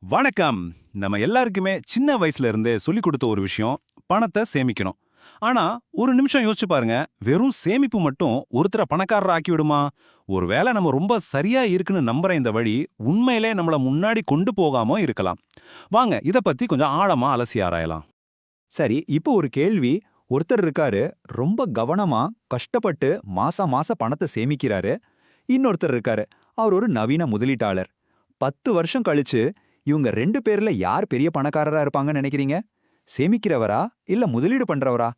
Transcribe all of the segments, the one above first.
வணக்கம். நம்ம எல்லாருக்குமே சின்ன வயசுல இருந்தே சொல்லிக் கொடுத்த ஒரு விஷயம் பணத்தை சேமிக்கணும். ஆனா ஒரு நிமிஷம் யோசிச்சு பாருங்க, வெறும் சேமிப்பு மட்டும் ஒருத்தரை பணக்காரர் ஆக்கி விடுமா? ஒருவேளை நம்ம ரொம்ப சரியா இருக்குன்னு நம்புற இந்த வழி உண்மையிலே நம்மள முன்னாடி கொண்டு போகாம இருக்கலாம். வாங்க இத பத்தி கொஞ்சம் ஆழமா அலசி ஆராயலாம். சரி, இப்போ ஒரு கேள்வி. ஒருத்தர் இருக்காரு, ரொம்ப கவனமா, கஷ்டப்பட்டு மாசம் மாசம் பணத்தை சேமிக்கிறாரு. இன்னொருத்தர் இருக்காரு, அவர் ஒரு நவீன முதலீட்டாளர். 10 வருஷம் கழிச்சு, இவங்க 2 பேர்ல யார் பெரிய பணக்காரரா இருப்பாங்கன்னு நினைக்கிறீங்க? சேமிக்கிறவரா, இல்ல முதலீடு பண்றவரா?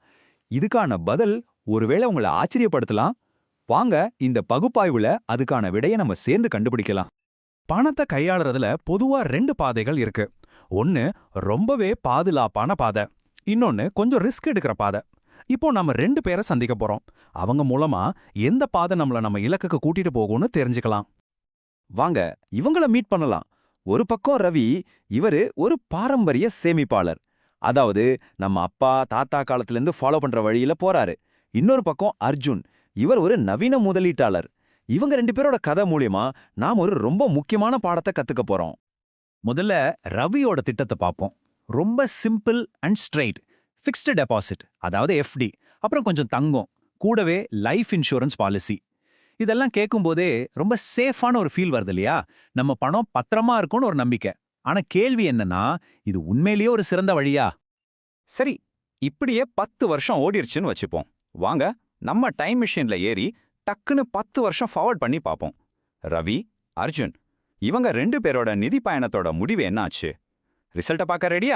இதுக்கான பதில் ஒருவேளை உங்களை ஆச்சரியப்படுத்தலாம். வாங்க, இந்த பகுப்பாய்வுல அதுக்கான விடையை நம்ம சேர்ந்து கண்டுபிடிக்கலாம். பணத்தை கையாளுறதுல பொதுவா 2 பாதைகள் இருக்கு. ஒன்னு ரொம்பவே பாதுகாப்பான பாதை, இன்னொன்னு கொஞ்சம் ரிஸ்க் எடுக்கிற பாதை. இப்போ நம்ம 2 பேரை சந்திக்க போறோம். அவங்க மூலமா எந்த பாதை நம்ம இலக்குக்கு கூட்டிட்டு போகும்னு தெரிஞ்சுக்கலாம். வாங்க இவங்கள மீட் பண்ணலாம். ஒரு பக்கம் ரவி, இவரு ஒரு பாரம்பரிய சேமிப்பாளர். அதாவது நம்ம அப்பா தாத்தா காலத்துல இருந்து ஃபாலோ பண்ற வழியில போறாரு. இன்னொரு பக்கம் அர்ஜுன், இவர் ஒரு நவீன முதலீட்டாளர். இவங்க 2 பேரோட கதை மூலியமா நாம் ஒரு ரொம்ப முக்கியமான பாடத்தை கத்துக்க போறோம். முதல்ல ரவியோட திட்டத்தை பார்ப்போம். ரொம்ப simple and straight. Fixed deposit, அதாவது எஃப்டி, அப்புறம் கொஞ்சம் தங்கம், கூடவே லைஃப் இன்சூரன்ஸ் பாலிசி. இதெல்லாம் கேட்கும்போதே ரொம்ப சேஃபான ஒரு ஃபீல் வருது இல்லையா? நம்ம பணம் பத்திரமா இருக்கும்னு ஒரு நம்பிக்கை. ஆனா கேள்வி என்னன்னா, இது உண்மையிலேயே ஒரு சிறந்த வழியா? சரி, இப்படியே 10 வருஷம் ஓடிருச்சுன்னு வச்சுப்போம். வாங்க நம்ம டைம் மிஷின்ல ஏறி டக்குன்னு 10 வருஷம் ஃபார்வர்ட் பண்ணி பார்ப்போம். ரவி, அர்ஜுன், இவங்க 2 பேரோட நிதி பயணத்தோட முடிவு என்னாச்சு? ரிசல்ட்டை பார்க்க ரெடியா?